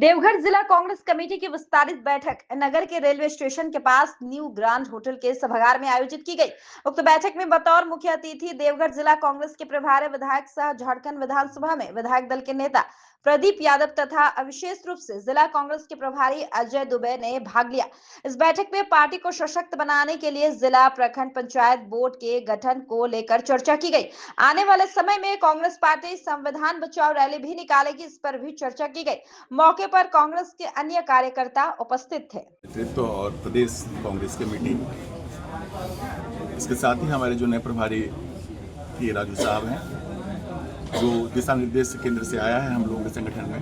देवघर जिला कांग्रेस कमेटी की विस्तारित बैठक नगर के रेलवे स्टेशन के पास न्यू ग्रांड होटल के सभागार में आयोजित की गई। उक्त बैठक में बतौर मुख्य अतिथि देवघर जिला कांग्रेस के प्रभारी विधायक सह झारखंड विधानसभा में विधायक दल के नेता प्रदीप यादव तथा विशेष रूप से जिला कांग्रेस के प्रभारी अजय दुबे ने भाग लिया। इस बैठक में पार्टी को सशक्त बनाने के लिए जिला प्रखंड पंचायत बोर्ड के गठन को लेकर चर्चा की गई। आने वाले समय में कांग्रेस पार्टी संविधान बचाओ रैली भी निकालेगी, इस पर भी चर्चा की गई। मौके पर कांग्रेस के अन्य कार्यकर्ता उपस्थित थे। नेतृत्व और प्रदेश कांग्रेस कमेटी, इसके साथ ही हमारे जो नए प्रभारी के राजू साहब हैं, जो दिशा निर्देश केंद्र से आया है हम लोगों के संगठन में,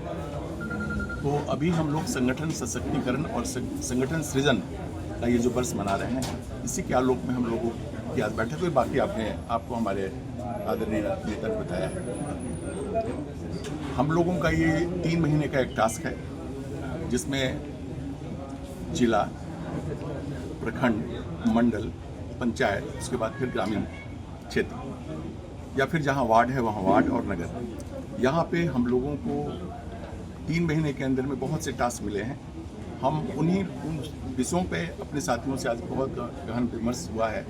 तो अभी हम लोग संगठन सशक्तिकरण और संगठन सृजन का ये जो वर्ष मना रहे हैं, इसी के आलोक में हम लोगों की आज बैठक हुई। बाकी आपको हमारे आदरणीय नेता ने बताया है। हम लोगों का ये 3 महीने का एक टास्क है, जिसमें जिला, प्रखंड, मंडल, पंचायत, उसके बाद फिर ग्रामीण क्षेत्र या फिर जहां वार्ड है वहां वार्ड और नगर, यहाँ पे हम लोगों को 3 महीने के अंदर में बहुत से टास्क मिले हैं। हम उन विषयों पे अपने साथियों से आज बहुत गहन विमर्श हुआ है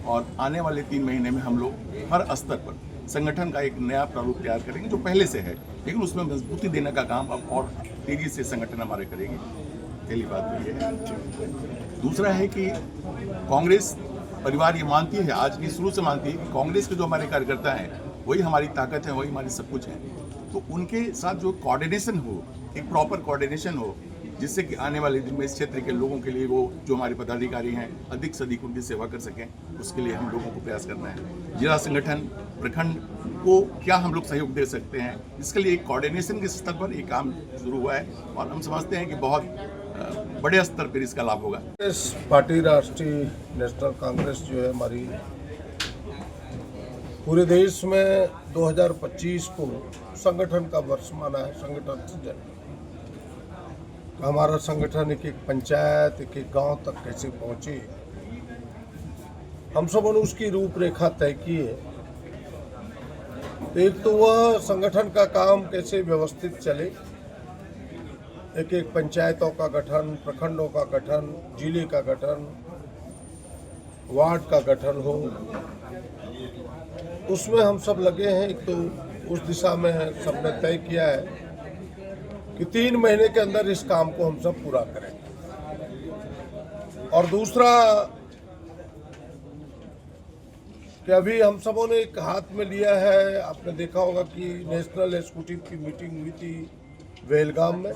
और आने वाले 3 महीने में हम लोग हर स्तर पर संगठन का एक नया प्रारूप तैयार करेंगे, जो पहले से है, लेकिन उसमें मजबूती देने का काम अब और तेजी से संगठन हमारे करेंगे। पहली बात तो ये है। दूसरा है कि कांग्रेस परिवार ये मानती है, आज की शुरू से मानती है कि कांग्रेस के जो हमारे कार्यकर्ता हैं वही हमारी ताकत है, वही हमारी सब कुछ है। तो उनके साथ जो कोऑर्डिनेशन हो, एक प्रॉपर कोऑर्डिनेशन हो, जिससे कि आने वाले दिन में इस क्षेत्र के लोगों के लिए वो जो हमारे पदाधिकारी हैं अधिक से अधिक उनकी सेवा कर सकें, उसके लिए हम लोगों को प्रयास करना है। जिला संगठन, प्रखंड को क्या हम लोग सहयोग दे सकते हैं, इसके लिए एक कोऑर्डिनेशन के स्तर पर ये काम शुरू हुआ है और हम समझते हैं कि बहुत बड़े स्तर पर इसका लाभ होगा। इस पार्टी राष्ट्रीय नेशनल कांग्रेस जो है हमारी, पूरे देश में 2025 को संगठन का वर्ष माना है। संगठन सृजन, हमारा संगठन एक एक पंचायत, एक एक गांव तक कैसे पहुंचे, हम सबों ने उसकी रूपरेखा तय की है। एक तो वह संगठन का काम कैसे व्यवस्थित चले, एक एक पंचायतों का गठन, प्रखंडों का गठन, जिले का गठन, वार्ड का गठन हो, उसमें हम सब लगे हैं। एक तो उस दिशा में सबने तय किया है कि 3 महीने के अंदर इस काम को हम सब पूरा करेंगे। और दूसरा कि अभी हम सबों ने एक हाथ में लिया है, आपने देखा होगा कि नेशनल एग्जीक्यूटिव की मीटिंग हुई थी बेलगाम में,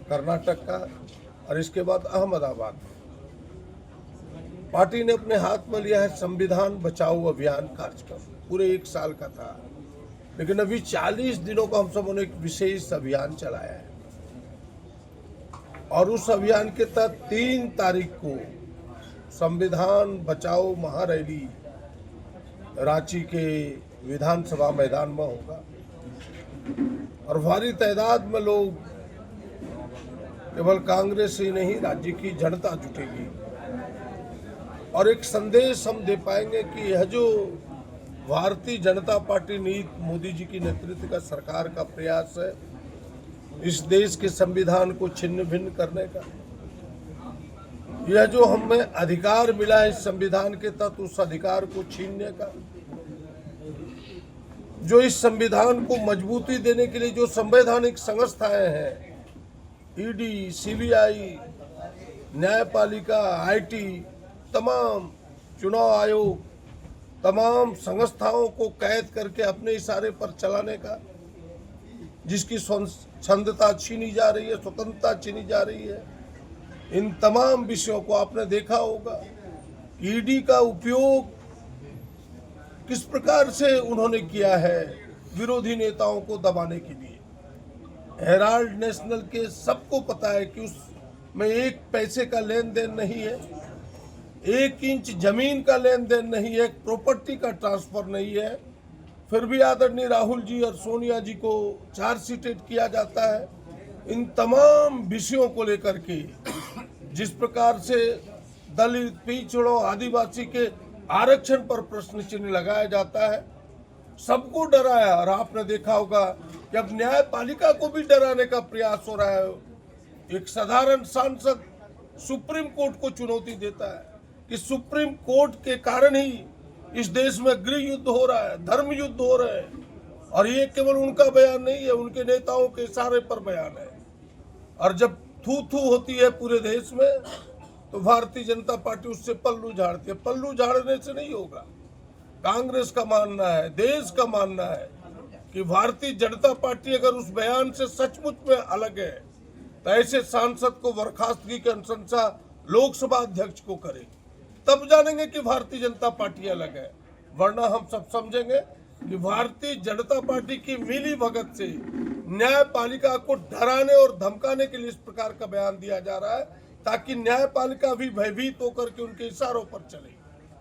कर्नाटक का, और इसके बाद अहमदाबाद में। पार्टी ने अपने हाथ में लिया है संविधान बचाओ अभियान कार्यक्रम, पूरे 1 साल का था, लेकिन अभी 40 दिनों का हम सबों ने एक विशेष अभियान चलाया है। और उस अभियान के तहत 3 तारीख को संविधान बचाओ महारैली रांची के विधानसभा मैदान में होगा और भारी तादाद में लोग, केवल कांग्रेस ही नहीं, राज्य की जनता जुटेगी और एक संदेश हम दे पाएंगे कि यह जो भारतीय जनता पार्टी नीति, मोदी जी की नेतृत्व का सरकार का प्रयास है इस देश के संविधान को छिन्न भिन्न करने का, यह जो हमें अधिकार मिला है इस संविधान के तहत उस अधिकार को छीनने का, जो इस संविधान को मजबूती देने के लिए जो संवैधानिक संस्थाएं हैं, ईडी, सीबीआई, न्यायपालिका, आईटी, तमाम चुनाव आयोग, तमाम संस्थाओं को कैद करके अपने इशारे पर चलाने का, जिसकी स्वतंत्रता छीनी जा रही है, स्वतंत्रता छीनी जा रही है, इन तमाम विषयों को आपने देखा होगा। ईडी का उपयोग किस प्रकार से उन्होंने किया है विरोधी नेताओं को दबाने के लिए। हेराल्ड नेशनल के सबको पता है कि उसमें 1 पैसे का लेन देन नहीं है, 1 इंच जमीन का लेन देन नहीं है, एक प्रॉपर्टी का ट्रांसफर नहीं है, फिर भी आदरणीय राहुल जी और सोनिया जी को चार्जशीटेड किया जाता है। इन तमाम विषयों को लेकर के जिस प्रकार से दलित, पिछड़ों, आदिवासी के आरक्षण पर प्रश्न चिन्ह लगाया जाता है, सबको डराया। और आपने देखा होगा कि अब न्यायपालिका को भी डराने का प्रयास हो रहा है एक साधारण सांसद सुप्रीम कोर्ट को चुनौती देता है कि सुप्रीम कोर्ट के कारण ही इस देश में गृह युद्ध हो रहा है, धर्म युद्ध हो रहे हैं, और ये केवल उनका बयान नहीं है, उनके नेताओं के इशारे पर बयान है। और जब थू थू होती है पूरे देश में तो भारतीय जनता पार्टी उससे पल्लू झाड़ती है। पल्लू झाड़ने से नहीं होगा। कांग्रेस का मानना है, देश का मानना है कि भारतीय जनता पार्टी अगर उस बयान से सचमुच में अलग है तो ऐसे सांसद को बर्खास्तगी की अनुशंसा लोकसभा अध्यक्ष को करे, तब जानेंगे कि भारतीय जनता पार्टी अलग है। वरना हम सब समझेंगे कि भारतीय जनता पार्टी की मिली भगत से न्यायपालिका को डराने और धमकाने के लिए इस प्रकार का बयान दिया जा रहा है, ताकि न्यायपालिका भी भयभीत होकर के उनके इशारों पर चले।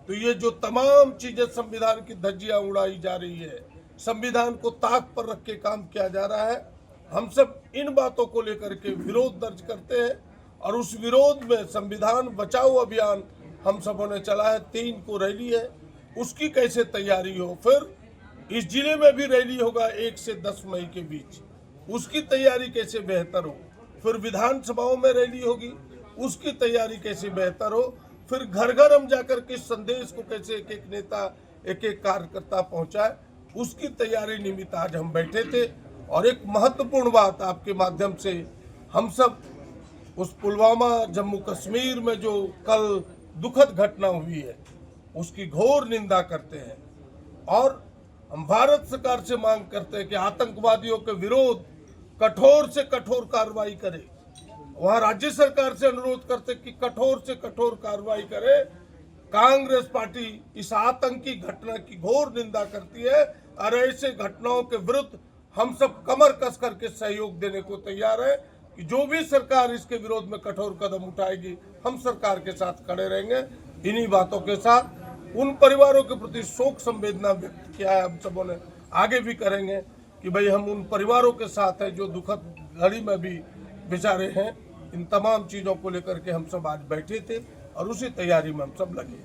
तो ये जो तमाम चीजें संविधान की धज्जियां उड़ाई जा रही है, संविधान को ताक पर रख के काम किया जा रहा है, हम सब इन बातों को लेकर के विरोध दर्ज करते हैं। और उस विरोध में संविधान बचाओ अभियान हम सबों ने चला है। 3 को रैली है, उसकी कैसे तैयारी हो, फिर इस जिले में भी रैली होगा 1 से 10 मई के बीच, उसकी तैयारी कैसे बेहतर हो, फिर विधानसभाओं में रैली होगी, उसकी तैयारी कैसे बेहतर हो, फिर घर घर हम जाकर के संदेश को कैसे एक एक नेता एक एक कार्यकर्ता पहुंचाए, उसकी तैयारी निमित्त आज हम बैठे थे। और एक महत्वपूर्ण बात आपके माध्यम से, हम सब उस पुलवामा जम्मू कश्मीर में जो कल दुखद घटना हुई है उसकी घोर निंदा करते हैं, और हम भारत सरकार से मांग करते हैं कि आतंकवादियों के विरोध कठोर से कठोर कार्रवाई करे। वहां राज्य सरकार से अनुरोध करते हैं कि कठोर से कठोर कार्रवाई करे। कांग्रेस पार्टी इस आतंकी घटना की घोर निंदा करती है, और ऐसे घटनाओं के विरुद्ध हम सब कमर कस करके सहयोग देने को तैयार है कि जो भी सरकार इसके विरोध में कठोर कदम उठाएगी हम सरकार के साथ खड़े रहेंगे। इन्हीं बातों के साथ उन परिवारों के प्रति शोक संवेदना व्यक्त किया है, हम सबों ने आगे भी करेंगे कि भाई हम उन परिवारों के साथ हैं जो दुखद घड़ी में भी बेचारे हैं। इन तमाम चीज़ों को लेकर के हम सब आज बैठे थे और उसी तैयारी में हम सब लगे।